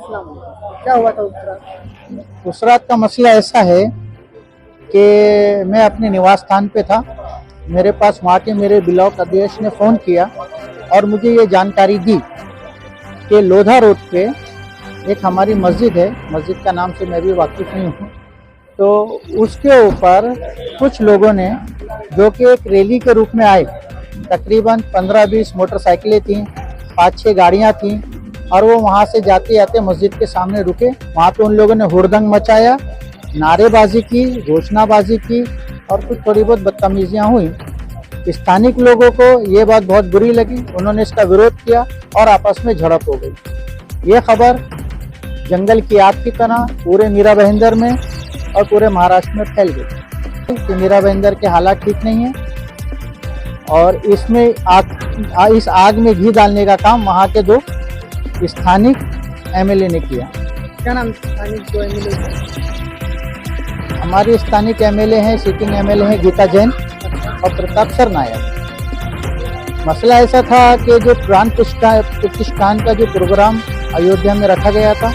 मसला हुआ, क्या हुआ था उस रात? उस रात का मसला ऐसा है कि मैं अपने निवास स्थान पे था। मेरे पास वहाँ के मेरे ब्लॉक अध्यक्ष ने फ़ोन किया और मुझे ये जानकारी दी कि लोधा रोड पे एक हमारी मस्जिद है, मस्जिद का नाम से मैं भी वाकिफ़ नहीं हूँ, तो उसके ऊपर कुछ लोगों ने जो कि एक रैली के रूप में आए, तकरीबन 15-20 मोटरसाइकिलें थीं, 5-6 गाड़ियाँ थीं और वो वहाँ से जाते जाते मस्जिद के सामने रुके। वहाँ पे उन लोगों ने हुड़दंग मचाया, नारेबाजी की, घोषणाबाजी की और कुछ थोड़ी बहुत बदतमीजियाँ हुई। स्थानिक लोगों को ये बात बहुत बुरी लगी, उन्होंने इसका विरोध किया और आपस में झड़प हो गई। ये खबर जंगल की आग की तरह पूरे मीरा भाईंदर में और पूरे महाराष्ट्र में फैल गई कि मीरा भाईंदर के हालात ठीक नहीं है और इसमें इस आग में घी डालने का काम वहाँ के 2 स्थानिक एमएलए ने किया। क्या नाम स्थानिक जो एमएलए? हमारे स्थानिक एमएलए हैं, सिटिंग एमएलए हैं गीता जैन और प्रताप सर नायक। मसला ऐसा था कि जो प्राण प्रतिष्ठान का जो प्रोग्राम अयोध्या में रखा गया था,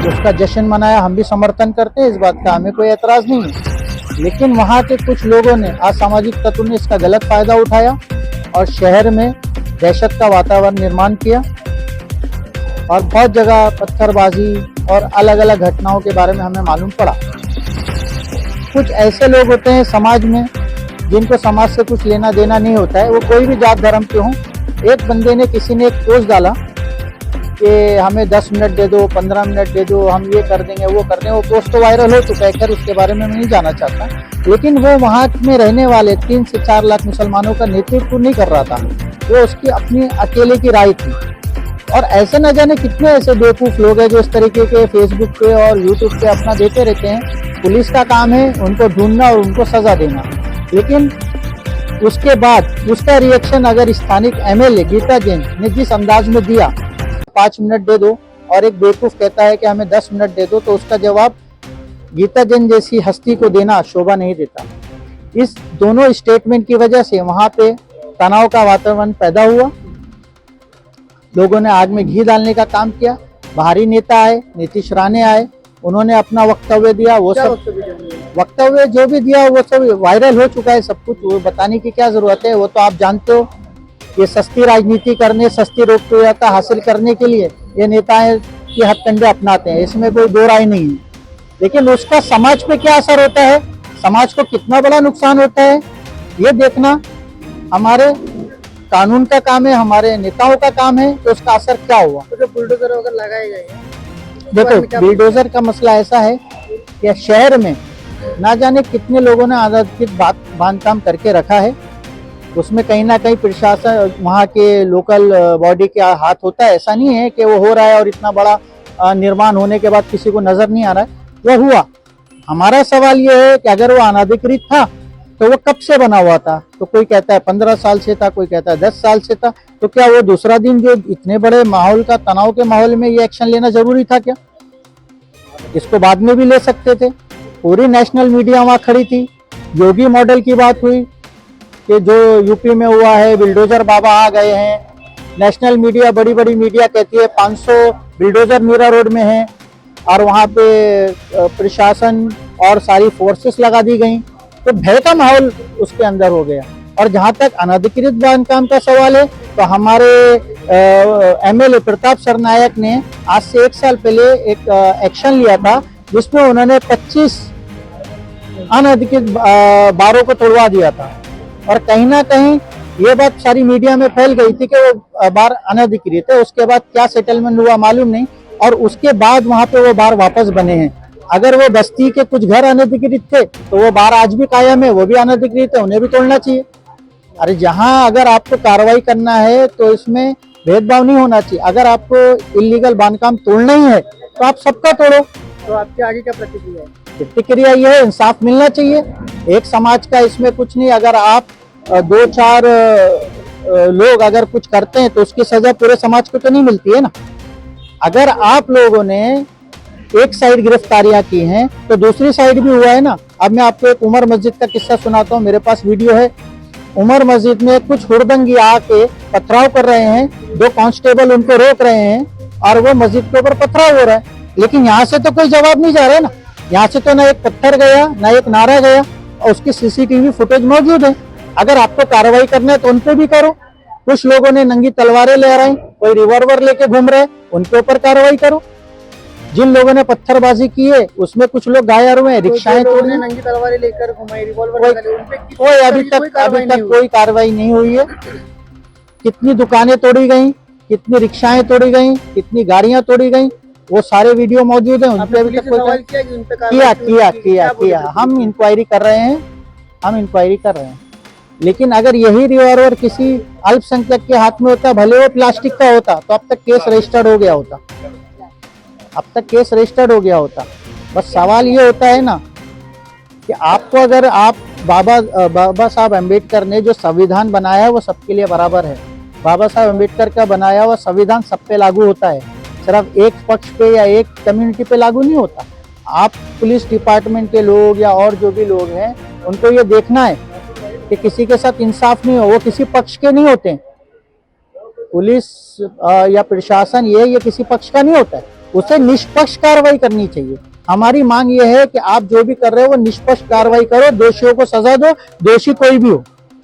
उसका जश्न मनाया, हम भी समर्थन करते हैं, इस बात का हमें कोई एतराज़ नहीं है। लेकिन वहाँ के कुछ लोगों ने, असामाजिक तत्वों ने इसका गलत फ़ायदा उठाया और शहर में दहशत का वातावरण निर्माण किया और बहुत जगह पत्थरबाजी और अलग अलग घटनाओं के बारे में हमें मालूम पड़ा। कुछ ऐसे लोग होते हैं समाज में जिनको समाज से कुछ लेना देना नहीं होता है, वो कोई भी जात धर्म के हों। एक बंदे ने, किसी ने एक पोस्ट डाला कि हमें 10 मिनट दे दो, 15 मिनट दे दो, हम ये कर देंगे, वो कर देंगे। वो पोस्ट तो वायरल हो चुका है, खैर उसके बारे में मैं नहीं जानना चाहता, लेकिन वो वहाँ में रहने वाले 3 से 4 लाख मुसलमानों का नेतृत्व नहीं कर रहा था, वो उसकी अपनी अकेले की राय थी। और ऐसे न जाने कितने ऐसे बेवकूफ़ लोग हैं जो इस तरीके के फेसबुक पे और यूट्यूब पे अपना देते रहते हैं। पुलिस का काम है उनको ढूंढना और उनको सज़ा देना, लेकिन उसके बाद उसका रिएक्शन अगर स्थानिक एमएलए गीता जैन ने जिस अंदाज में दिया, 5 मिनट दे दो, और एक बेवकूफ़ कहता है कि हमें 10 मिनट दे दो, तो उसका जवाब गीता जैन जैसी हस्ती को देना शोभा नहीं देता। इस दोनों स्टेटमेंट की वजह से वहाँ पे तनाव का वातावरण पैदा हुआ। लोगों ने आग में घी डालने का काम किया। बाहरी नेता आए, नीतीश राणे आए, उन्होंने अपना वक्तव्य दिया। वो सब वक्तव्य जो भी दिया वो सब वायरल हो चुका है, सब कुछ, वो बताने की क्या जरूरत है, वो तो आप जानते हो। ये सस्ती राजनीति करने, सस्ती लोकप्रियता हासिल करने के लिए ये नेताएं के हथकंडे अपनाते हैं, इसमें कोई दो राय नहीं है। लेकिन उसका समाज पे क्या असर होता है, समाज को कितना बड़ा नुकसान होता है, ये देखना हमारे कानून का काम है, हमारे नेताओं का काम है। तो उसका असर क्या हुआ? तो जो बुलडोजर अगर लगाए गए हैं, देखो, बुलडोजर का मसला ऐसा है कि शहर में ना जाने कितने लोगों ने अनाधिकृत बांधकाम करके रखा है। उसमें कहीं ना कहीं प्रशासन, वहाँ के लोकल बॉडी का हाथ होता है। ऐसा नहीं है कि वो हो रहा है और इतना बड़ा निर्माण होने के बाद किसी को नजर नहीं आ रहा है, वो हुआ। हमारा सवाल ये है कि अगर वो अनाधिकृत था तो वो कब से बना हुआ था? तो कोई कहता है 15 साल से था, कोई कहता है 10 साल से था। तो क्या वो दूसरा दिन जो इतने बड़े माहौल का, तनाव के माहौल में ये एक्शन लेना जरूरी था क्या? इसको बाद में भी ले सकते थे। पूरी नेशनल मीडिया वहाँ खड़ी थी। योगी मॉडल की बात हुई कि जो यूपी में हुआ है, बिल्डोजर बाबा आ गए हैं। नेशनल मीडिया, बड़ी बड़ी मीडिया कहती है 500 बिल्डोजर मीरा रोड में हैं और वहाँ पे प्रशासन और सारी फोर्सेस लगा दी गई। तो भय का माहौल उसके अंदर हो गया। और जहाँ तक अनाधिकृत बांधकाम का सवाल है, तो हमारे एमएलए प्रताप सर नायक ने आज से 1 साल पहले एक एक्शन लिया था, जिसमें उन्होंने 25 अनाधिकृत बारों को तोड़वा दिया था। और कहीं ना कहीं ये बात सारी मीडिया में फैल गई थी कि वो बार अनधिकृत है। उसके बाद क्या सेटलमेंट हुआ मालूम नहीं, और उसके बाद वहाँ पे वो बार वापस बने हैं। अगर वो बस्ती के कुछ घर अनधिकृत थे तो वो बार आज भी कायम है, वो भी अनधिकृत है, उन्हें भी तोड़ना चाहिए। अरे जहाँ अगर आपको कार्रवाई करना है तो इसमें भेदभाव नहीं होना चाहिए। अगर आपको इलीगल बांधकाम तोड़ना ही है तो आप सबका तोड़ो। तो आपके आगे क्या प्रतिक्रिया है? प्रतिक्रिया ये है, इंसाफ मिलना चाहिए। एक समाज का इसमें कुछ नहीं। अगर आप 2-4 लोग अगर कुछ करते हैं तो उसकी सजा पूरे समाज को तो नहीं मिलती है ना। अगर आप लोगों ने एक साइड गिरफ्तारियां की हैं तो दूसरी साइड भी हुआ है ना। अब मैं आपको एक उमर मस्जिद का किस्सा सुनाता हूँ, मेरे पास वीडियो है। उमर मस्जिद में कुछ हुड़दंगी आके पथराव कर रहे हैं, 2 कांस्टेबल उनको रोक रहे हैं और वो मस्जिद के ऊपर पथराव हो रहा है, लेकिन यहाँ से तो कोई जवाब नहीं जा रहा है ना। यहाँ से तो ना एक पत्थर गया ना एक नारा गया, और उसकी सीसीटीवी फुटेज मौजूद है। अगर आपको कार्रवाई करना है तो उन पे भी करो। कुछ लोगों ने नंगी तलवारें ले रहे हैं, कोई रिवॉल्वर लेके घूम रहे हैं, उनके ऊपर कार्रवाई करो। जिन लोगों ने पत्थरबाजी की है उसमें कुछ लोग घायल हुए हैं, रिक्शाएं तो तोड़ी, नंगी तलवारें लेकर घुमाई, रिवॉल्वर कोई- निकाले, उन पे कोई अभी कोई तक कार्रवाई नहीं हुई। कोई कार्रवाई नहीं हुई है। कितनी दुकानें तोड़ी गई, कितनी रिक्शाएं तोड़ी गई, कितनी गाड़ियां तोड़ी गई, वो सारे वीडियो मौजूद हैं। उन पे आपने अभी पुलिस तक से कोई सवाल किया कि उन पे किया कार्रवाई क्यों किया नहीं की? किया क्या बोले किया पुलिस? हम इंक्वायरी कर रहे हैं, हम इंक्वायरी कर रहे हैं। लेकिन अगर यही रिवॉल्वर किसी अल्पसंख्यक के हाथ में होता, भले वो प्लास्टिक का होता, तो अब तक केस रजिस्टर्ड हो गया होता, अब तक केस रजिस्टर्ड हो गया होता। बस सवाल ये होता है ना कि आपको, अगर आप बाबा साहब अम्बेडकर ने जो संविधान बनाया है वो सबके लिए बराबर है। बाबा साहब अम्बेडकर का बनाया हुआ संविधान सब पे लागू होता है, सिर्फ एक पक्ष पे या एक कम्युनिटी पे लागू नहीं होता। आप पुलिस डिपार्टमेंट के लोग या और जो भी लोग हैं उनको ये देखना है कि किसी के साथ इंसाफ नहीं हो, वो किसी पक्ष के नहीं होते हैं। पुलिस या प्रशासन ये किसी पक्ष का नहीं होता है, उसे निष्पक्ष कार्रवाई करनी चाहिए। हमारी मांग ये है कि आप जो भी कर रहे हो वो निष्पक्ष कार्रवाई करो, दोषियों को सजा दो, दोषी कोई भी हो।